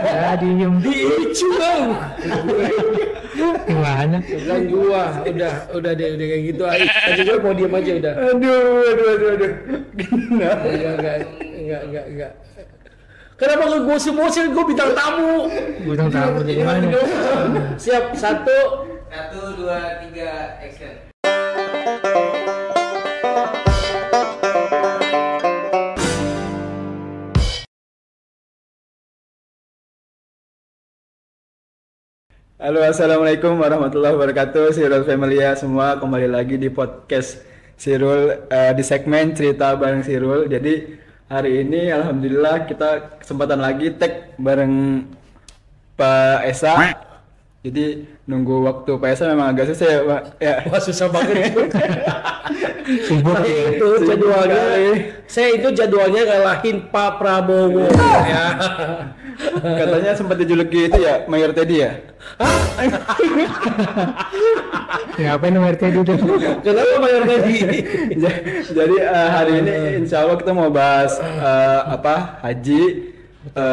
Ya diem. Diicu bang. Gimana? Bilang gua, udah deh, udah kayak gitu aja gue mau diem aja udah. Aduh. Enggak. Kenapa gue bosen gue bintang tamu? Bintang tamu jadi mana? Siap, 1, 2, 3, action. Halo, assalamualaikum warahmatullahi wabarakatuh. Sirul Family ya semua, kembali lagi di podcast Sirul di segmen cerita bareng Sirul. Jadi hari ini alhamdulillah kita kesempatan lagi tag bareng Pak Esa. Jadi nunggu waktu Pak Esa memang agak susah ya Pak. Ya. wah susah banget. Sibuk Saya ya. itu jadwalnya, saya itu jadwalnya ngalahin Pak Prabowo. Ya. Katanya sempat dijuluki itu ya Mayor Teddy ya. Ya apa nomor tadi itu? Kenapa Mayor Teddy? Jadi hari ini insya Allah kita mau bahas haji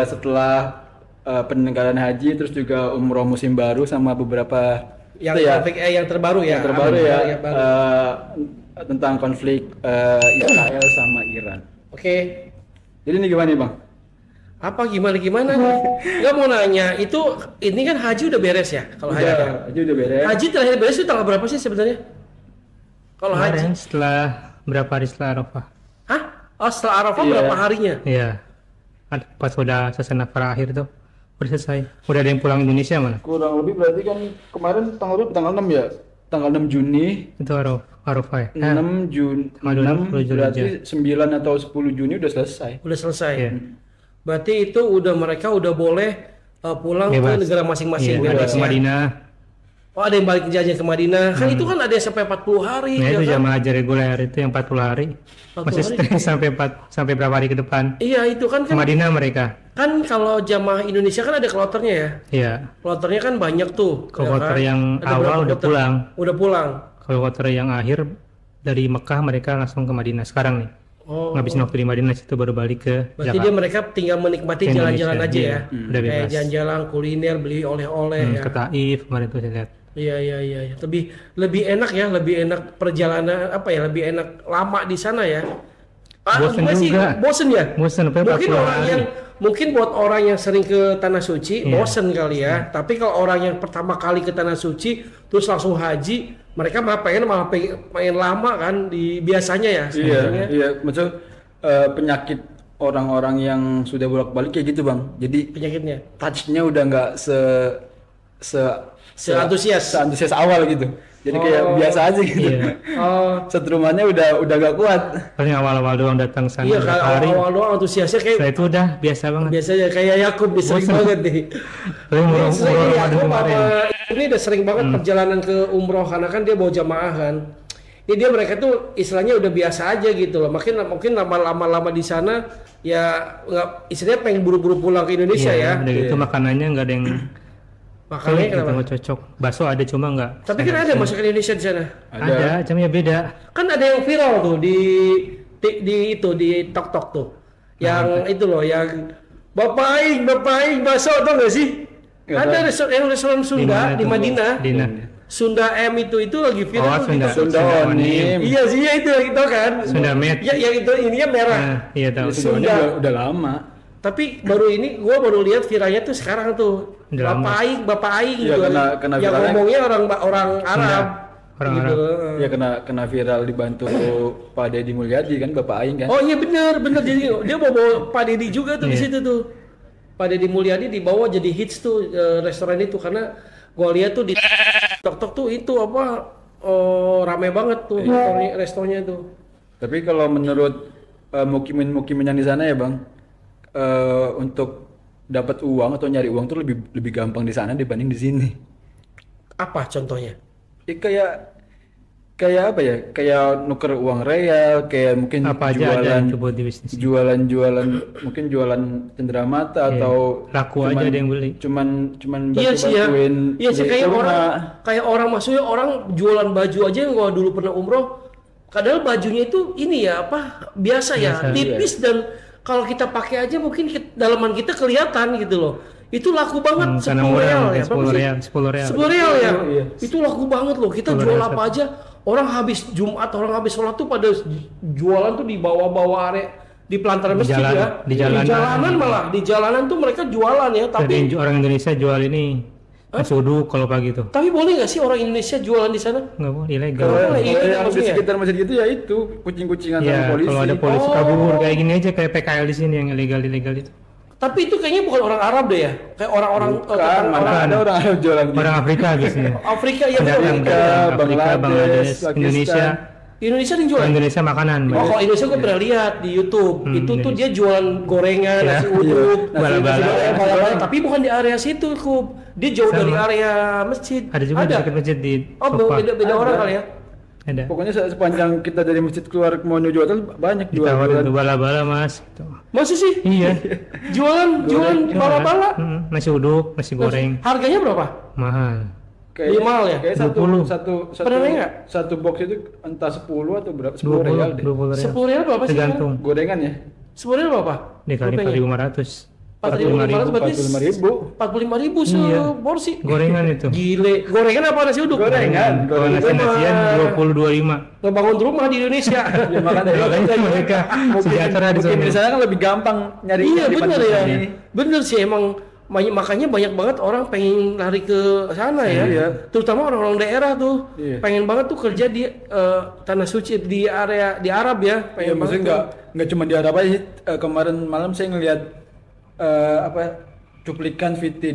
setelah penyelenggaraan haji, terus juga umroh musim baru sama beberapa yang itu ya, konflik yang terbaru ya. yang terbaru ya, Yang baru. tentang konflik Israel sama Iran. Oke. Jadi ini gimana nih Bang? Apa gimana? Nggak mau nanya, ini kan haji udah beres ya? Kalau haji. Haji udah beres. Haji terakhir beres itu tanggal berapa sih sebenarnya? Kalau haji? Kemarin setelah berapa hari setelah Arafah? Hah? Oh, setelah Arafah Iya. berapa harinya? Iya. Pas udah selesai nafar akhir tuh. Udah selesai. Udah ada yang pulang Indonesia mana? Kurang lebih berarti kan kemarin tanggal 6 ya? Tanggal 6 Juni. Itu Arafah ya? 6 Juni, Tanggal 6 20 berarti 9 atau 10 Juni udah selesai. Udah selesai. Iya. Berarti itu mereka udah boleh pulang Bebas. ke negara masing-masing. Iya, ada bebas ke ya? Madinah. Oh, ada yang balik jajan ke Madinah. Kan itu kan ada yang sampai 40 hari. Nah ya itu kan? jamaah haji reguler itu yang 40 hari. 40 Masih hari. stay sampai berapa hari ke depan? Iya, itu kan Ke Madinah mereka. kan kalau jamaah Indonesia kan ada kloternya ya. Iya. Kloternya kan banyak tuh. Kalau ya kloter kan? yang Ada awal berapa udah kloter? pulang. Udah pulang. Kalau kloter yang akhir dari Mekah mereka langsung ke Madinah sekarang nih. Oh. Ngabisin waktu di Madinah situ baru balik ke Berarti Jakarta. dia mereka tinggal menikmati Ke jalan-jalan aja Indonesia, ya. iya. Udah Kayak bebas. jalan-jalan, kuliner, beli oleh-oleh ya. Ke Taif kemarin tuh saya lihat. Iya. Lebih enak ya, lebih enak perjalanan lebih enak lama di sana ya. Bosen gue sih juga. bosen ya. Bosen, apa Mungkin buat orang yang sering ke Tanah Suci Iya. bosen kali ya. Tapi kalau orang yang pertama kali ke Tanah Suci terus langsung haji, mereka malah pengen lama kan di biasanya ya. sebenarnya. Iya, maksud penyakit orang-orang yang sudah bolak-balik kayak gitu Bang. Jadi Penyakitnya. touch-nya udah nggak seantusias awal gitu. Jadi kayak biasa aja gitu. Iya. Oh, Setrumannya udah gak kuat. Paling awal-awal doang datang sana iya berapa kalau hari. awal doang antusiasnya kayak Setelah itu udah biasa banget. biasanya kayak Yakub nih sering Bosen. banget nih. Paling umroh Ramadan Yakub kemarin. ini udah sering banget perjalanan ke umroh karena kan dia bawa jamaah kan. Ini dia mereka tuh istilahnya udah biasa aja gitu loh. Mungkin lama-lama di sana ya nggak istilahnya pengen buru-buru pulang ke Indonesia ya. Udah gitu makanannya nggak ada yang Makanya kita kenapa? nggak cocok. Bakso ada cuma nggak. Tapi kan ada masakan Indonesia di sana. Ada, cuma ya beda. Kan ada yang viral tuh di TikTok tuh. Yang itu loh yang Bapak Aing bakso tau gak sih? Nggak Ada tahu. restoran Sunda di Madinah. Dina. Sunda M itu lagi viral tuh di TikTok. Sunda Onim. Iya sih ya itu gitu kan. Sunda Med. Ya yang itu ininya merah. Nah, iya tahu. Sebenarnya udah lama. Tapi gua baru lihat viralnya tuh sekarang tuh. Udah lama. Bapak Aing Iya, gitu. kena yang viralnya. ngomongnya orang Arab. Orang gitu. Arab. Ya kena viral dibantu Pak Deddy Mulyadi kan, Bapak Aing kan. Oh iya bener jadi dia bawa Pak Deddy juga tuh di Iya. situ tuh. Pak Deddy Mulyadi dibawa jadi hits tuh restoran itu karena gua lihat tuh di TikTok tuh itu rame banget tuh restorannya tuh. Tapi kalau menurut mukimin yang di sana ya Bang, untuk dapat uang atau nyari uang tuh lebih gampang di sana dibanding di sini. Apa contohnya? Kayak apa ya? Kayak nuker uang real, kayak mungkin Apa aja ada yang coba di bisnis. jualan mungkin jualan cenderamata Iya. atau Laku aja ada yang beli. cuman Iya sih ya. bantu-bantuin Iya sih beli kayak rumah. orang maksudnya orang jualan baju aja yang gua dulu pernah umroh. Kadang bajunya itu ini ya biasa ya, Biasa, tipis dan kalau kita pakai aja mungkin dalaman kita kelihatan gitu loh. Itu laku banget, 10 karena murah, real ya. 10 real, 10 real. 10 real ya. Iya. Itu laku banget loh. Kita 10 jual real apa aja. Orang habis Jumat, orang habis sholat tuh pada jualan tuh di bawah-bawah area di pelataran Di masjid jalan- ya. di jalanan. malah, di jalanan tuh mereka jualan ya. Jadi Tapi orang Indonesia jual ini nasi uduk kalau pagi tuh. tapi boleh nggak sih orang Indonesia jualan di sana? Nggak boleh, ilegal. Kalau Kalau iya, yang di maksudnya. sekitar masjid gitu ya itu kucing-kucingan sama Ya, polisi. kalau ada polisi Oh. kabur kayak gini aja kayak PKL di sini yang ilegal itu. Tapi itu kayaknya bukan orang Arab deh ya. Kayak orang-orang Bukan, mana ada orang Arab jualan gitu. Orang Afrika biasanya. Afrika ya Ada betul. yang Afrika, Afrika, Bangladesh, Pakistan. Indonesia. Indonesia yang jualan. Indonesia makanan. Oh, kalau Indonesia gue pernah lihat di YouTube. Itu tuh dia jualan gorengan, Iya. nasi uduk, Iya. Bala-bala. bala-bala. Tapi bukan di area situ, Kub. Dia jauh Sama. dari area masjid. Ada juga di dekat masjid di Oh, Sofa. beda orang kali ya. Ada. Pokoknya sepanjang kita dari masjid keluar mau menuju hotel banyak Ditawarin jualan. tuh bala-bala mas. Gitu. Masa sih? Iya. Jualan bala-bala. Nasi uduk, nasi goreng, Harganya berapa? mahal. Iya, mahal ya? Kayak 20. Pernah naik nggak? satu box itu entah 10 atau berapa 10 real 20, deh. 20 real. 10 real berapa sih? Tergantung. Gorengan ya. 10 real berapa? Dikali Gopengnya? 4.500. 4.500 berarti 45.000. 45.000 Iya. seporsi. Gorengan itu. Gile. Gorengan apa nasi uduk? Gorengan. Kalau nasi-nasian 20-25. Ngebangun rumah di Indonesia. Ya makanya Makanya mereka sejahtera di mungkin di sana. sana kan lebih gampang nyari Iya bener ya. ini. Bener sih emang makanya banyak banget orang pengen lari ke sana ya. Iya. Terutama orang-orang daerah tuh. Iya. Pengen banget tuh kerja di tanah suci di area di Arab ya. Ya Pengen maksudnya banget. nggak cuma di Arab aja sih. Kemarin malam saya ngelihat cuplikan Viti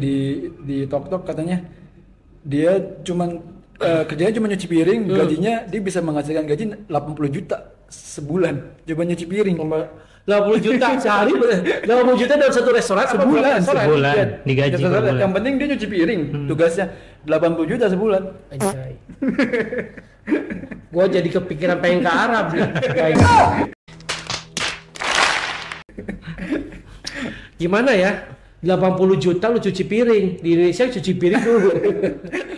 di TokTok katanya dia cuman kerjanya cuma nyuci piring, gajinya dia bisa menghasilkan gaji 80 juta sebulan. Coba nyuci piring. 80 juta sehari. 80 juta dalam satu restoran apa berapa restoran? Sebulan. Iya. Digaji Ya, sebulan. yang penting dia nyuci piring. Tugasnya 80 juta sebulan. Anjay. Gua jadi kepikiran pengen ke Arab nih. Guys. Gimana ya? 80 juta lu cuci piring. Di Indonesia cuci piring dulu.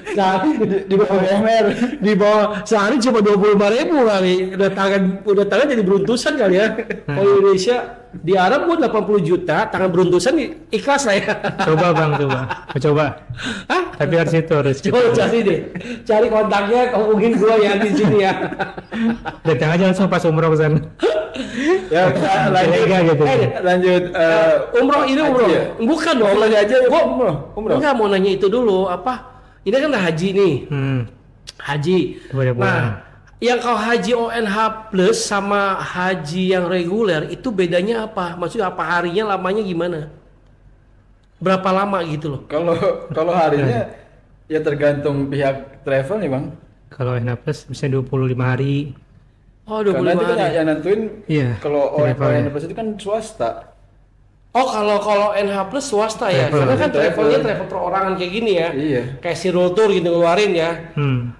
Sehari di bawah MR. Di bawah sehari cuma 25.000 kali. Udah tangan jadi beruntusan kali ya. Kalau di Indonesia di Arab gua 80 juta, tangan beruntusan ikhlas lah ya. Coba bang, coba. Hah? Tapi harus itu harus. Coba cari deh. Cari kontaknya hubungin gua ya di sini ya. Datang aja langsung pas umroh ke sana. Ya Ilegal gitu. lanjut Umroh ini umroh. haji ya? Bukan dong. Umroh aja ya, Gua umroh. enggak mau nanya itu dulu apa? Ini kan haji nih. Haji. Boleh. Nah, yang kalau haji ONH plus sama haji yang reguler itu bedanya apa? Maksudnya apa harinya, lamanya gimana? Berapa lama gitu loh? Kalau harinya ya tergantung pihak travel nih bang. Kalau NH Plus bisa 25 hari. Oh, Karena 25 itu kan hari. yang nentuin. Iya, Kalau travelnya. ONH Plus itu kan swasta. Oh, kalau NH plus swasta ya. Travel. Karena kan Travel. travelnya travel perorangan kayak gini ya. Iya. Kayak Sirul Tour gitu ngeluarin ya.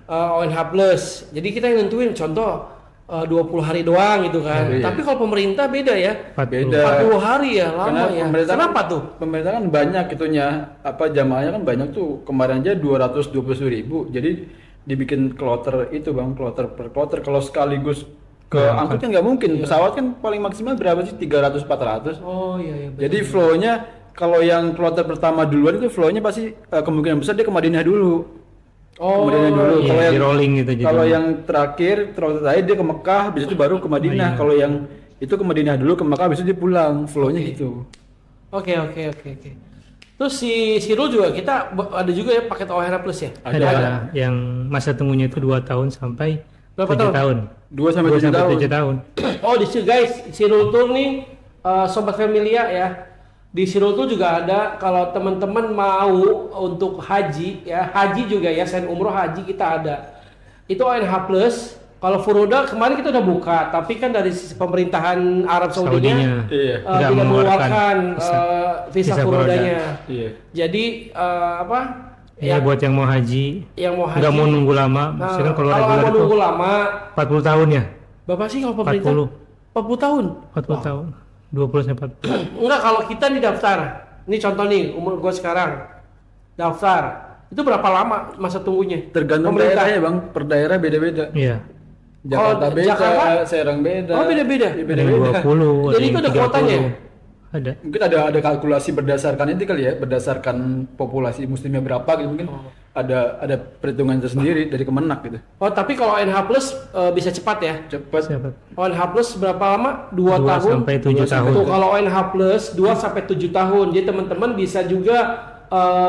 ONH plus. Jadi kita yang nentuin contoh 20 hari doang gitu kan. Iya. Tapi kalau pemerintah beda ya. 40. Beda. 40 hari ya, lama ya. pemerintah Kenapa kan, tuh? Pemerintah kan banyak itunya, apa jamaahnya kan banyak tuh. Kemarin aja 220.000. Jadi dibikin kloter itu bang, kloter per kloter. Kalau sekaligus ke angkut kan nggak mungkin. Pesawat kan paling maksimal berapa sih? 300-400. Oh iya iya. betul. Jadi flow-nya kalau yang kloter pertama duluan itu flow-nya pasti kemungkinan besar dia ke Madinah dulu. Oh, Madinah dulu. Iya, Kalau yang di rolling gitu jadi. kalau yang terakhir dia ke Mekah, habis itu baru ke Madinah. Kalau yang itu ke Madinah dulu, ke Mekah, habis itu dia pulang. Flow-nya gitu. Oke. Terus si Sirul juga kita ada juga ya paket ONH plus ya? ada yang masa tunggunya itu 2 tahun sampai Berapa 7 tahun. 2 sampai 2 7 sampai tahun. 7 tahun. Oh di sini guys, Sirul Tour nih sobat Familia ya. Di Sirul Tour juga ada kalau teman-teman mau untuk haji ya, haji juga ya, selain umroh haji kita ada. Itu ONH plus. Kalau Furoda kemarin kita udah buka, tapi kan dari sisi pemerintahan Arab Saudinya Iya. tidak mengeluarkan visa Furodanya. Iya. Jadi apa? Ya buat yang mau haji, Yang mau haji nggak mau nunggu lama, misalkan kalau kalau reguler mau itu nunggu lama, 40 tahun ya, Bapak sih kalau pemerintah 40 tahun. 40 tahun, 20 sampai 40. Enggak, kalau kita nih daftar. Ini contoh nih, umur gua sekarang. Daftar. Itu berapa lama masa tunggunya? Tergantung daerahnya bang, per daerah beda-beda. Iya. Jakarta Oh, beda, Jakarta? Serang beda. Oh, beda-beda. Iya, Ada yang 20, Jadi itu ada 30. kuotanya? Ada. Mungkin ada kalkulasi berdasarkan itu kali ya, berdasarkan populasi muslimnya berapa gitu mungkin ada perhitungan tersendiri dari Kemenak gitu. Oh, tapi kalau ONH Plus bisa cepat ya? Cepat. Siapa? ONH Plus berapa lama? 2 2 tahun? sampai 7 tahun. Tuh, kalau ONH Plus 2 sampai 7 tahun. Jadi teman-teman bisa juga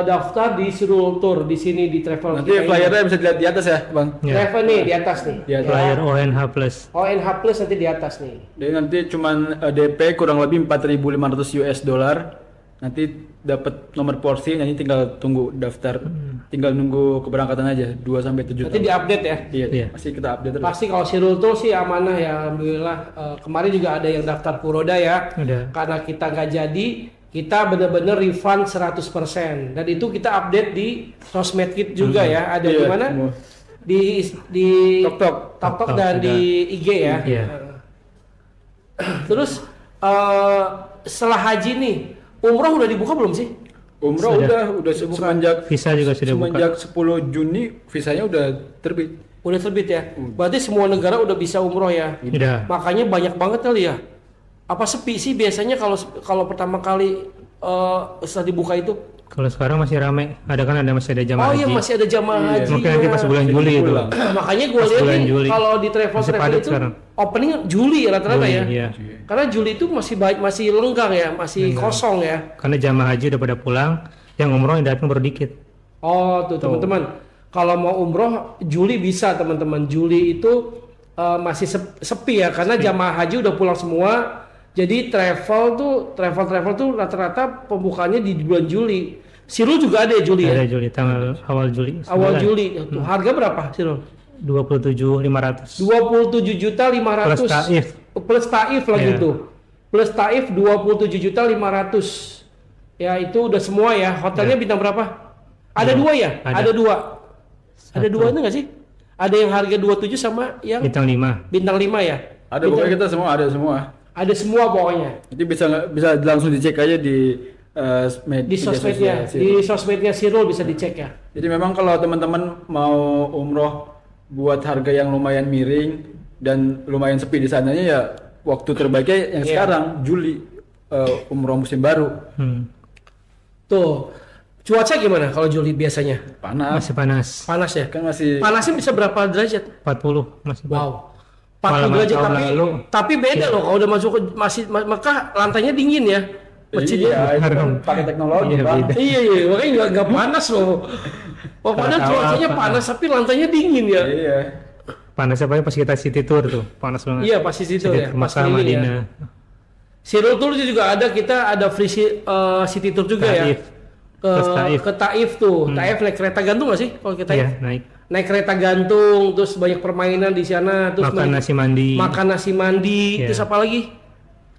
daftar di Sirul Tour di sini di travel. Nanti flyernya bisa dilihat di atas ya, Bang. Ya. Travel nih di atas nih. Di atas. Flyer ONH Plus. ONH Plus nanti di atas nih. Jadi nanti cuman DP kurang lebih 4.500 US dollar. Nanti dapat nomor porsi, nanti tinggal tunggu daftar. Tinggal nunggu keberangkatan aja 2 sampai 7 Nanti tahun. diupdate ya. Iya, Iya. pasti kita update terus. Pasti kalau Sirul Tour sih amanah ya, alhamdulillah. Kemarin juga ada yang daftar Puroda ya. Ada. Karena kita nggak jadi, kita benar-benar refund 100%. Dan itu kita update di sosmed kita juga ya. Ada di Iya, mana? semua. Di TokTok. TokTok TokTok dan juga. di IG ya. Iya. Terus setelah haji nih, umroh udah dibuka belum sih? Umroh Sudah. udah semenjak Visa juga sudah buka. semenjak 10 Juni visanya udah terbit. Udah terbit ya. Berarti semua negara udah bisa umroh ya. Udah. Makanya banyak banget kali ya. Apa sepi sih biasanya kalau pertama kali setelah dibuka itu? Kalau sekarang masih ramai. Masih ada jamaah Oh iya haji. masih ada jamaah haji. Mungkin nanti pas bulan Juli itu. Pulang. Makanya gue Pas lihat bulan nih Juli. kalau di travel Masih padat itu sekarang. opening Juli rata-rata Juli, ya. iya. Karena Juli itu masih lenggang ya, masih kosong ya. Karena jamaah haji udah pada pulang, yang umroh yang datang baru dikit. Oh tuh teman-teman, kalau mau umroh Juli bisa teman-teman. Juli itu masih sepi ya karena jamaah haji udah pulang semua. Jadi travel tuh rata-rata pembukaannya di bulan Juli. Sirul juga ada ya Juli ya? Ada Juli, tanggal awal Juli. Awal 9. Juli. Tuh, harga berapa Sirul? 27.500. 27.500.000 Plus taif. Plus taif lagi Iya. tuh. Plus taif 27.500.000. Ya itu udah semua ya. Hotelnya bintang berapa? Ada dua ya? Ada dua. Ada dua itu nggak sih? Ada yang harga 27 sama yang Bintang 5. bintang 5 ya? Ada pokoknya kita semua ada semua. Ada semua pokoknya. Jadi bisa langsung dicek aja di Di sosmednya, di sosmednya Sirul bisa dicek ya. Jadi memang kalau teman-teman mau umroh buat harga yang lumayan miring dan lumayan sepi di sananya ya waktu terbaiknya yang Iya. sekarang Juli umroh musim baru. Tuh. Cuaca gimana kalau Juli biasanya? Panas Masih panas. Panas ya? kan masih Panasnya bisa berapa derajat? 40 masih. Wow. 40 Pengalaman derajat tahun tapi lalu. tapi beda loh kalau udah masuk ke Mekah lantainya dingin ya. Masjidnya. iya, itu kan pakai teknologi Iya, Bang. beda. Iya, makanya nggak panas loh. Oh, padahal tahu cuacanya apa. panas tapi lantainya dingin ya. Iya. Panas apa pas kita city tour tuh, panas banget. Iya, pasti situ ya. Pas Mekah, keliling ya. Madinah. Sirul Tour juga ada free city tour juga ya. Taif. Terus Taif. Ke Taif tuh. Taif naik kereta gantung nggak sih kalau kita Iya, naik. naik kereta gantung, terus banyak permainan di sana, terus Makan nasi mandi. makan nasi mandi, Iya. terus apa lagi?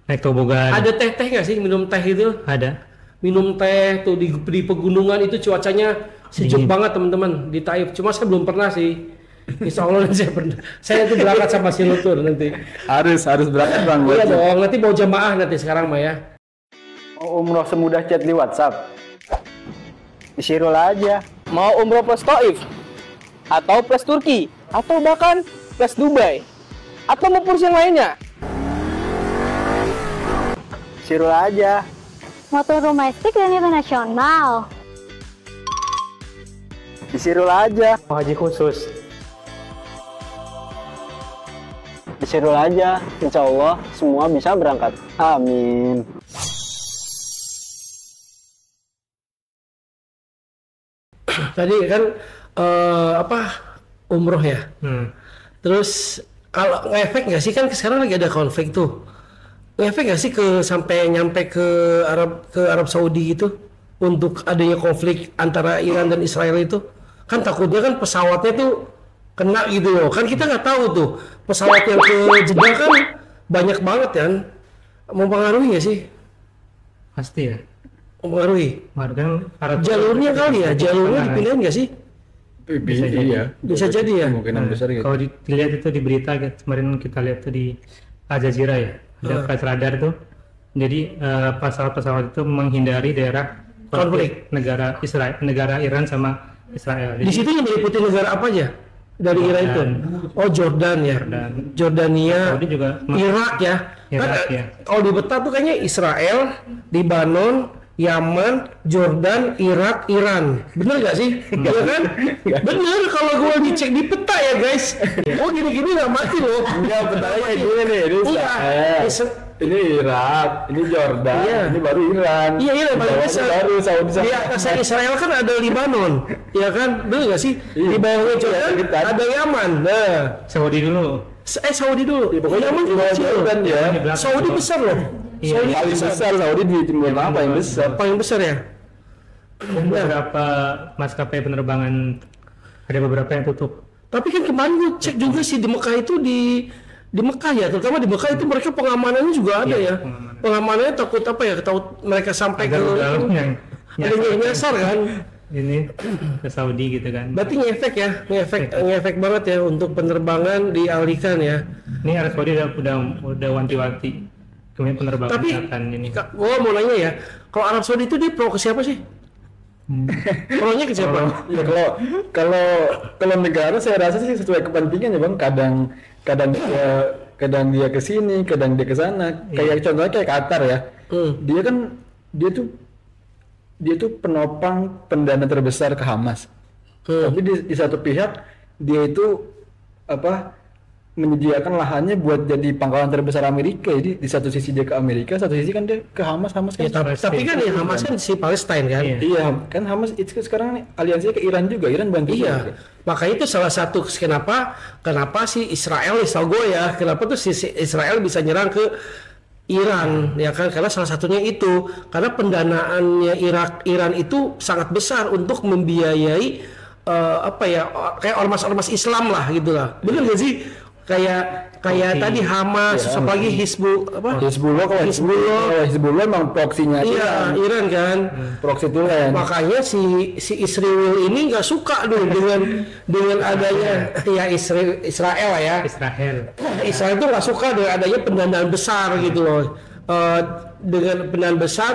Naik tobogan. Ada teh nggak sih minum teh itu? Ada. Minum teh tuh di pegunungan itu cuacanya sejuk Dingin. banget teman-teman di Taif. Cuma saya belum pernah sih. Insya Allah nanti saya pernah. Saya tuh berangkat sama Sirul Tour nanti. Harus berangkat Bang. Oh iya dong, nanti bawa jamaah nanti sekarang mah ya. Umroh semudah chat di WhatsApp. Di Sirul aja. Mau umroh plus Taif, atau plus Turki, atau bahkan plus Dubai, atau mau kurs yang lainnya. Sirul aja. Motor domestik dan internasional. Di Sirul aja. Haji khusus. Di Sirul aja, insya Allah semua bisa berangkat. Amin. Tadi kan umroh ya. Terus kalau ngefek nggak sih kan sekarang lagi ada konflik tuh. Ngefek nggak sih sampai nyampe ke Arab Saudi gitu untuk adanya konflik antara Iran dan Israel itu? Kan takutnya kan pesawatnya tuh kena gitu loh. Kan kita nggak tahu tuh pesawat yang ke Jeddah kan banyak banget kan. Mempengaruhi nggak sih? Pasti ya. Mempengaruhi. Kan Arab Jalurnya kali ya, jalurnya dipindahin nggak sih? Bisa jadi ya. Bisa jadi ya. Kemungkinan besar gitu. Kalau dilihat itu di berita kemarin kita lihat tuh di Al Jazeera ya, ada flight radar tuh. Jadi pesawat-pesawat itu menghindari daerah Konflik. negara Israel, negara Iran sama Israel. Di situ yang meliputi negara apa aja dari Iran itu? Oh Jordan ya, Jordan. Jordania, Saudi juga Irak ya. Irak ya. Kalau di peta tuh kayaknya Israel, Lebanon, Yaman, Jordan, Irak, Iran. Bener gak sih? Ya kan? Bener kalau gue dicek di peta ya guys. Oh gini-gini gak mati loh. Enggak, petanya gini nih, ini Israel, ini Irak, ini Jordan, Iya. ini baru Iran. Iya Iran Di paling bawahnya besar. baru Saudi. Di atasnya Israel kan ada Lebanon, ya kan? Bener gak sih? Iya. Di bawahnya Jordan Iya, kita. ada Yaman. Nah, Saudi dulu. Saudi dulu. Pokoknya Yaman di bawah kecil. Jordan ya. Di belakang. Saudi besar loh. Iya, Saudi Paling besar Saudi di Timur Tengah paling besar. Paling besar ya. Beberapa maskapai penerbangan ada beberapa yang tutup. Tapi kan kemarin gue cek juga sih di Mekah itu di Mekah ya, terutama di Mekah itu mereka pengamanannya juga ada Iya, ya. Pengamanannya takut apa ya? Takut mereka sampai Ada rudal yang ada yang nyasar kan. ini ke Saudi gitu kan. Berarti ngefek banget ya untuk penerbangan dialihkan ya. Ini Arab Saudi udah wanti-wanti. Kemudian penerbangan Tapi akan ini. gue mau nanya ya, kalau Arab Saudi itu dia pro ke siapa sih? Pro-nya ke siapa? Ya kalau negara saya rasa sih sesuai kepentingan ya Bang. Kadang dia ke sini, kadang dia ke sana. Kayak contohnya kayak Qatar ya. Dia tuh penopang pendana terbesar ke Hamas. Tapi di satu pihak dia itu menyediakan lahannya buat jadi pangkalan terbesar Amerika. Jadi di satu sisi dia ke Amerika, satu sisi kan dia ke Hamas kan. Ya, tapi kan ya Hamas kan si Palestina kan. Iya. Iya, kan Hamas itu sekarang nih aliansinya ke Iran juga. Iran bantu juga. Iya, makanya itu salah satu kenapa si Israel, setahu gue ya, kenapa tuh si Israel bisa nyerang ke Iran, ya kan? Karena salah satunya itu, karena pendanaannya Iran itu sangat besar untuk membiayai kayak ormas-ormas Islam lah gitu lah, bener gak sih? Kayak tadi Hamas, Ya, apalagi Hizbullah Hizbullah emang proksinya iya, Iran kan. proksi tulen. Makanya si Israel ini nggak suka dong dengan adanya ya Israel ya. Israel tuh nggak suka dengan adanya pendanaan besar gitu loh. Dengan pendanaan besar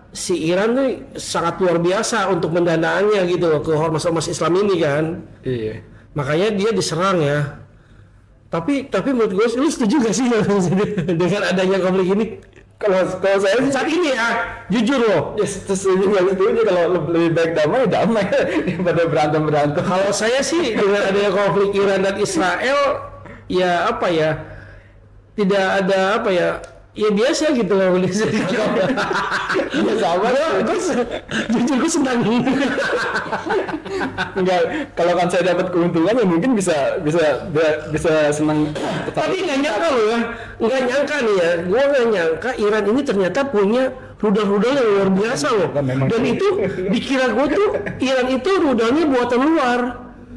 si Iran tuh sangat luar biasa untuk pendanaannya gitu loh ke ormas-ormas Islam ini kan. Iya. Makanya dia diserang ya. Tapi menurut gue, lu setuju gak sih dengan adanya konflik ini? Kalau saya sih Saat ini ya, jujur loh. ya setuju nggak setuju, kalau lebih baik damai daripada berantem. Kalau saya sih dengan adanya konflik Iran dan Israel, ya tidak ada ya biasa gitu loh. Ya sama. Jujur gue senang. Enggak, kalau kan saya dapat keuntungan ya mungkin bisa senang. Tapi nggak nyangka loh ya, nggak nyangka nih ya, gue nggak nyangka Iran ini ternyata punya rudal-rudal yang luar biasa loh. Dan itu dikira gue tuh Iran itu rudalnya buatan luar,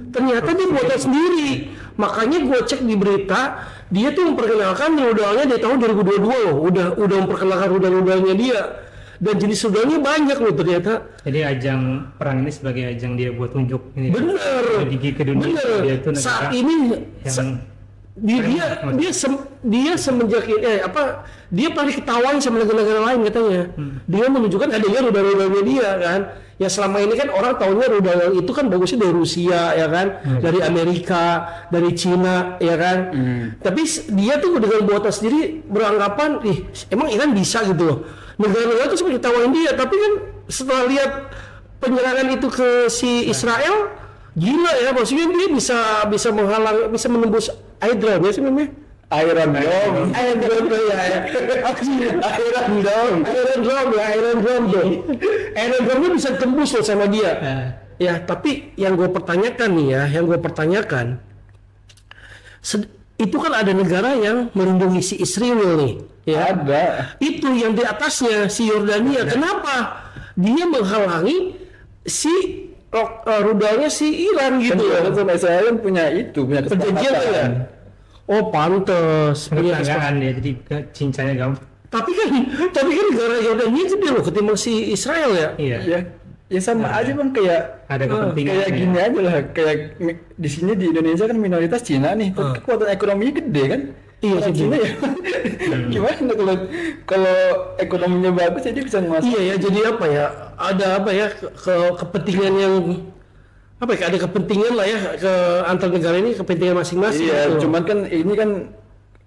ternyata dia buatan sendiri. Makanya gue cek di berita, dia tuh memperkenalkan rudalnya dari tahun 2022 loh, udah memperkenalkan rudal-rudalnya dia. Dan jenis rudalnya banyak loh ternyata. Jadi ajang perang ini sebagai ajang dia buat tunjuk ini. Bener. Gigi ke dunia. Bener. Dia itu negara Saat ini yang dia semenjak dia paling ketahuan sama negara-negara lain katanya. Dia menunjukkan adanya rudal-rudalnya dia kan. Ya selama ini kan orang tahunya rudal itu kan bagusnya dari Rusia ya kan, dari Amerika, dari Cina ya kan. Tapi dia tuh dengan buatan sendiri beranggapan, emang Iran bisa gitu loh. Negara-negara itu seperti tawain dia, tapi kan setelah lihat penyerangan itu ke si Israel, gila ya, maksudnya dia bisa menghalang, bisa menembus Iron Dome ya sih namanya. Iron Dome bisa tembus loh sama dia. Ya, tapi yang gue pertanyakan itu kan ada negara yang melindungi si Israel nih, ya. Ada. Itu yang di atasnya si Yordania. Kenapa dia menghalangi si rudalnya si Iran gitu? Kan Israel punya Perjanjian kan? Oh pantes. tetanggaan dia, jadi cincanya gampang. Tapi kan negara Yordania gede loh ketimbang si Israel ya. Iya. Ya sama aja Bang, kayak Ada kepentingan. kayak gini aja lah, kayak di sini di Indonesia kan minoritas Cina nih, tapi kekuatan ekonominya gede kan. Iya, Orang sih, Cina ya. Gimana kalau ekonominya bagus jadi bisa nguasain. Iya ya, jadi ada kepentingan yang ada kepentingan lah ya ke antar negara ini, kepentingan masing-masing. Iya, gitu. cuman kan ini kan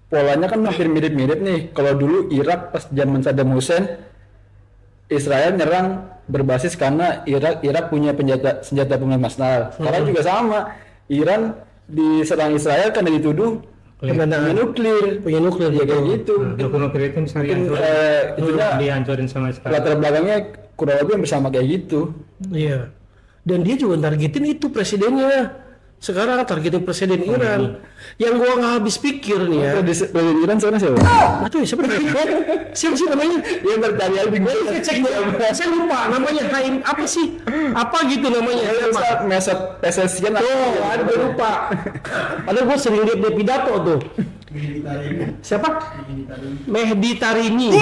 polanya kan hampir mirip-mirip nih. Kalau dulu Irak pas zaman Saddam Hussein, Israel nyerang berbasis karena Irak punya senjata pengemasan masal. Sekarang juga sama. Iran diserang Israel karena dituduh punya nuklir ya kayak gitu. Nuklir itu bisa dihancurin sama Israel. Latar belakangnya kurang lebih bersama kayak gitu. Iya. Dan dia juga targetin itu presidennya. Sekarang targetin presiden Iran. Yang gua nggak habis pikir nih ya. Presiden Iran sekarang siapa? Aduh, siapa namanya? Siapa sih namanya? Yang bertanya di Saya lupa namanya. Haim apa sih? Apa gitu namanya? Mesut Pezeshkian. Oh, ada lupa. Padahal gua sering lihat dia pidato tuh. Siapa? Mehdi Tarimi.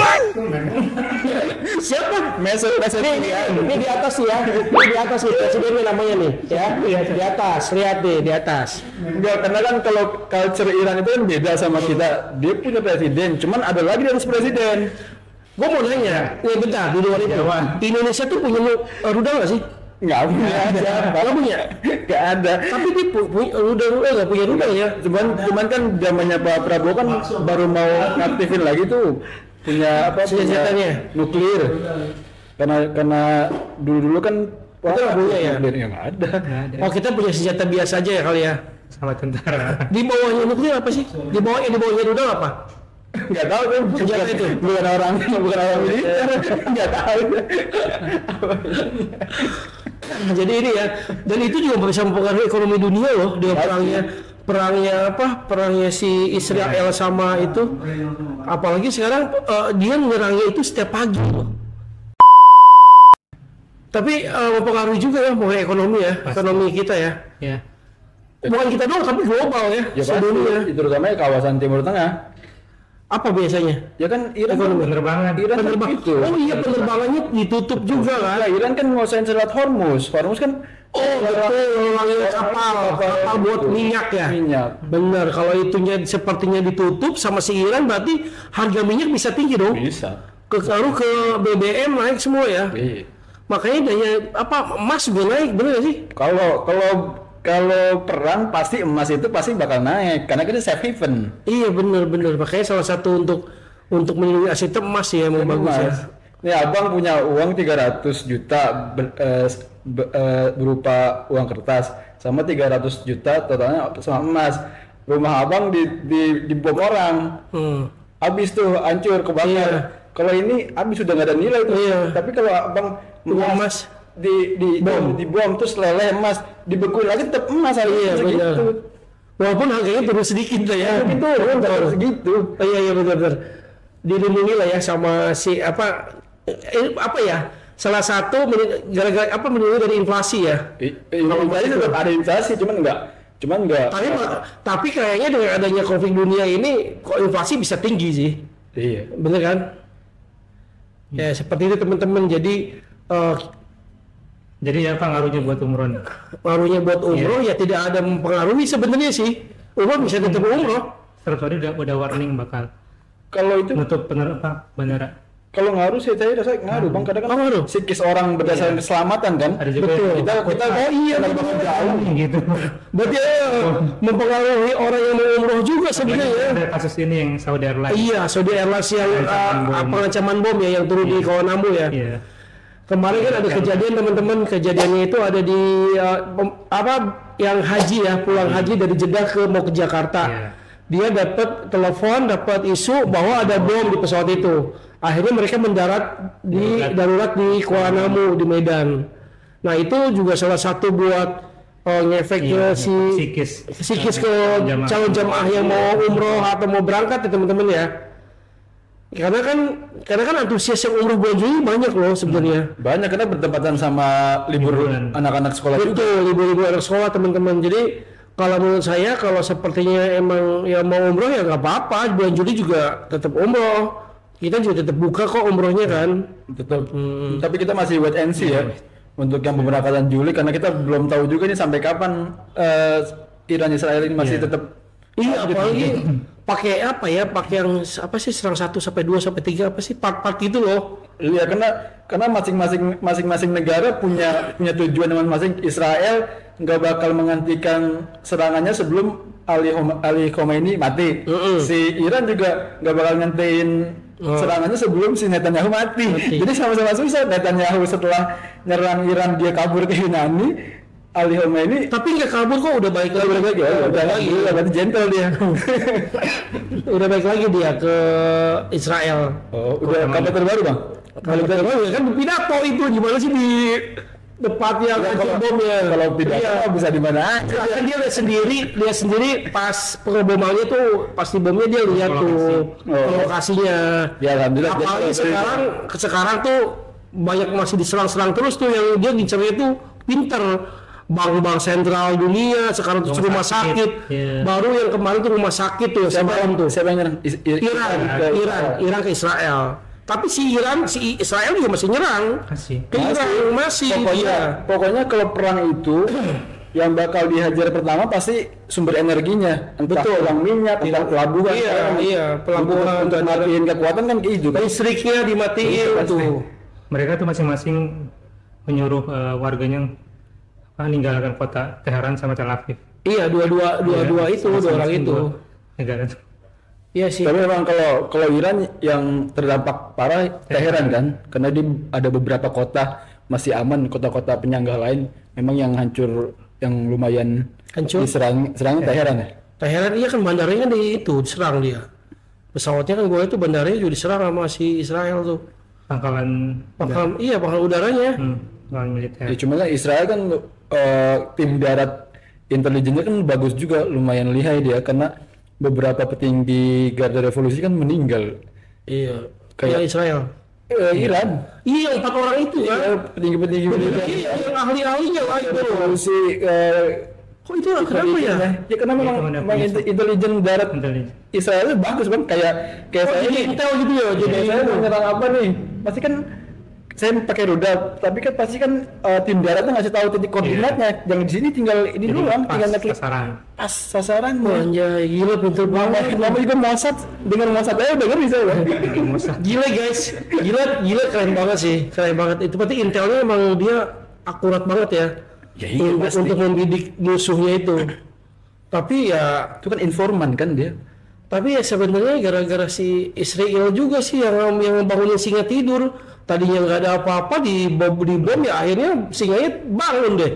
Siapa? Mesut Pezeshkian. Ini di atas ya. Ini di atas nih presidennya namanya nih, ya. Di atas, lihat deh di atas. Enggak, karena kan kalau culture Iran itu kan beda sama kita. Dia punya presiden, cuman ada lagi di atas presiden. Gua mau nanya, bentar di luar itu. Indonesia tuh punya rudal nggak sih? Nggak punya aja. Nggak punya? Nggak ada. Tapi dia punya rudal nggak punya rudal ya? Cuman kan zamannya Pak Prabowo kan baru mau ngaktifin lagi tuh punya apa? Senjatanya nuklir. Karena dulu kan itu nggak punya ya? Nuklir nggak ada. Oh, kita punya senjata biasa aja ya kali ya? Sama tentara. Di bawahnya nuklir apa sih? Di bawahnya rudal apa? Nggak tahu kan Senjata itu bukan orang militer. Nggak tahu. Jadi ini ya, dan itu juga bisa mempengaruhi ekonomi dunia loh dengan perangnya si Israel sama itu. Apalagi sekarang dia menyerangnya itu setiap pagi loh. Tapi mempengaruhi juga ya mengenai ekonomi ya, ekonomi kita ya. Ya. Bukan kita doang tapi global ya, sedunia. Terutama kawasan Timur Tengah. Apa biasanya? Ya kan Iran penerbangan. Itu. Oh iya, penerbangannya ditutup juga kan? Nah, Iran kan nguasain Selat Hormuz. Hormuz kan betul, kapal buat minyak ya. Bener, kalau itunya sepertinya ditutup sama si Iran berarti harga minyak bisa tinggi dong. Bisa. Kegaruh ke BBM naik semua ya. Iya. Makanya daya emas juga naik, bener gak sih? Kalau perang pasti emas itu pasti bakal naik karena kita safe haven. Iya bener. Makanya salah satu untuk melindungi aset emas ya emang bagus ya. Nih abang punya uang 300 juta berupa uang kertas sama 300 juta totalnya sama emas. Rumah abang dibom orang. Habis tuh hancur kebakar. Iya. Kalau ini habis sudah nggak ada nilai tuh. Iya. Tapi kalau abang emas di bom terus leleh emas dibekuin lagi tetap emas iya benar. Walaupun harganya turun sedikit lah ya. Itu turun segitu. Iya benar. Dilindungi lah ya sama si apa ya? Salah satu gara-gara melindungi dari inflasi ya. Kalau inflasi tetap ada inflasi cuman enggak. Tapi kayaknya dengan adanya konflik dunia ini kok inflasi bisa tinggi sih. Iya. Bener kan? Ya seperti itu teman-teman. Jadi apa ngaruhnya buat umroh? Ngaruhnya buat umroh ya tidak ada mempengaruhi sebenarnya sih. Umroh bisa tetap umroh. Terus tadi udah warning bakal. Kalau itu nutup bandara. Kalau ngaruh sih saya rasa ngaruh bang, kadang kan ngaruh psikis orang berdasarkan keselamatan kan. Ada juga kita bakal jauh gitu. Berarti mempengaruhi orang yang mau umroh juga sebenarnya. Ada kasus ini yang Saudi Airlines. Iya, Saudi Airlines yang pengancaman bom ya yang turun di Kuala Namu ya. Iya. Kemarin kan ada kejadian teman-teman, kejadiannya itu ada di yang haji ya, pulang haji dari Jeddah mau ke Jakarta. Yeah. Dia dapat telepon, dapat isu bahwa ada bom di pesawat itu. Akhirnya mereka mendarat di darurat di Kuala Namu di Medan. Nah itu juga salah satu buat ngefek ke psikis ke calon jamaah yang mau umroh atau mau berangkat ya teman-teman ya. Karena kan antusias yang umroh bulan Juli banyak loh sebenarnya. Banyak karena bertepatan sama libur anak-anak sekolah. Betul, libur anak sekolah teman-teman. Jadi kalau menurut saya kalau sepertinya emang yang mau umroh ya nggak apa-apa. Bulan Juli juga tetap umroh. Kita juga tetap buka kok umrohnya kan. Tetap. Tapi kita masih wait and see ya. Untuk yang pemberangkatan Juli karena kita belum tahu juga nih sampai kapan Iran Israel ini masih tetap. Iya apalagi pakai apa ya? Pakai yang apa sih serang 1 sampai 2 sampai 3 apa sih part-part gitu loh. Iya, karena masing-masing negara punya tujuan masing-masing. Israel nggak bakal menghentikan serangannya sebelum Ali Khomeini mati. Si Iran juga nggak bakal ngentiin serangannya sebelum si Netanyahu mati. Jadi sama-sama susah. Netanyahu setelah nyerang Iran dia kabur ke Yunani. Ali Khomeini Tapi nggak kabur kok, udah balik lagi. udah berarti gentle dia. Udah balik lagi dia ke Israel. Oh, udah kabar terbaru bang. Kalau terbaru kan pidato itu gimana sih di tempatnya bomnya. Kalau tidak bisa di mana? Kan dia lihat sendiri pas pengebomannya tuh pasti bomnya dia lihat tuh lokasinya. Ya alhamdulillah. Apalagi sekarang tuh banyak masih diserang-serang terus tuh, yang dia ngincernya tuh pinter. Bank sentral dunia sekarang tuh rumah sakit. Baru yang kemarin tuh rumah sakit tuh semalam tuh. Siapa yang nyerang? Iran ke Israel. Tapi si Israel juga masih nyerang. Masih. Pokoknya kalau perang itu yang bakal dihajar pertama pasti sumber energinya, entah uang minyak, entah pelabuhan. Iya, pelabuhan untuk matiin kekuatan kan kayak gitu. Listriknya dimatiin tuh. Mereka tuh masing-masing menyuruh warganya meninggalkan kota Teheran sama Tel Aviv. Iya, dua orang itu. Negara. Iya sih. Tapi memang kalau Iran yang terdampak parah Teheran kan, karena dia ada beberapa kota masih aman, kota-kota penyangga lain memang yang hancur, yang lumayan diserang Teheran ya. Teheran iya kan, bandaranya diserang dia. Pesawatnya kan gue itu bandaranya juga diserang sama si Israel tuh. Pangkalan udaranya. Pangkalan militer. Ya cuma kan Israel kan tim darat intelijennya kan bagus juga, lumayan lihai dia, karena beberapa petinggi Garda Revolusi kan meninggal. Iya. Kayak Israel. Iran. Iya, 4 orang itu kan. Petinggi militer. Iya, yang ahli-ahlinya lah itu. Revolusi. Kok itu kenapa ya? Ya karena memang intelijen darat Israel itu bagus kan, kayak saya jadi intel gitu ya. Jadi saya mau nyerang apa nih? Pasti kan saya pakai rudal, tapi kan pasti kan tim daratnya ngasih tahu titik koordinatnya. Yang di sini tinggal ini doang, tinggal ngeklik pas sasaran. Anjay, gila pintar banget. Lama juga Mossad, dengan Mossad aja udah ngerti saya. Gila guys, gila keren banget sih, keren banget. Itu berarti intelnya emang dia akurat banget ya. Untuk membidik musuhnya itu. Tapi ya itu kan informan kan dia. Tapi ya sebenarnya gara-gara si Israel juga sih yang bangunin singa tidur. Tadinya nggak ada apa-apa di bom ya, akhirnya singanya bangun deh.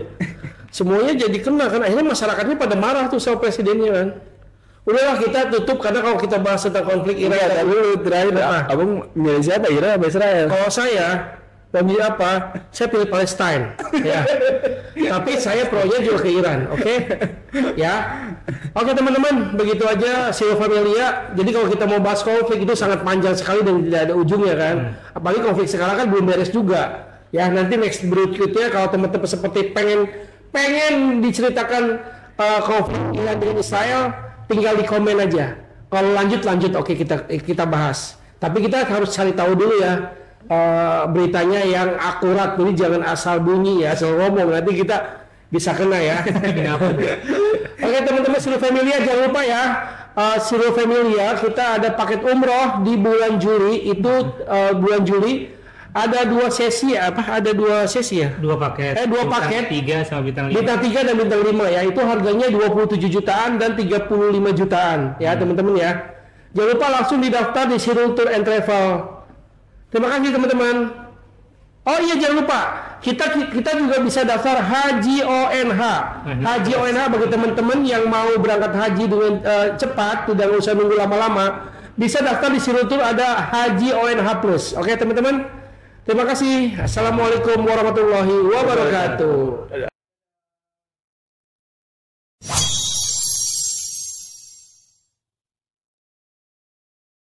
Semuanya jadi kena kan, akhirnya masyarakatnya pada marah tuh sama presidennya kan. Udahlah kita tutup, karena kalau kita bahas tentang konflik Iran dulu terakhir abang milih siapa, Iran apa Israel? Kalau saya pilih apa? Saya pilih Palestine. Ya. Tapi saya pronya juga ke Iran, oke? Ya. Oke teman-teman, begitu aja Siro Familia. Jadi kalau kita mau bahas konflik itu sangat panjang sekali dan tidak ada ujungnya kan. Apalagi konflik sekarang kan belum beres juga. Ya nanti next berikutnya kalau teman-teman seperti pengen diceritakan konflik Iran dengan Israel, tinggal di komen aja. Kalau lanjut oke kita bahas. Tapi kita harus cari tahu dulu ya. Beritanya yang akurat, jadi jangan asal bunyi ya, asal ngomong, nanti kita bisa kena ya. Oke teman-teman Siro Familia, jangan lupa ya, Siro Familia kita ada paket umroh di bulan Juli itu. Bulan Juli ada 2 sesi ya, ada 2 sesi ya? 2 paket. 2 paket. 3 sama bintang 5. Bintang 3 dan bintang 5 ya, itu harganya 27 jutaan dan 35 jutaan ya teman-teman ya. Jangan lupa langsung didaftar di Sirul Tour and Travel. Terima kasih teman-teman. Oh iya jangan lupa, kita juga bisa daftar Haji ONH. Haji ONH bagi teman-teman yang mau berangkat haji dengan cepat, tidak usah nunggu lama-lama, bisa daftar di Sirul Tour, ada Haji ONH Plus. Oke teman-teman. Terima kasih. Assalamualaikum warahmatullahi wabarakatuh.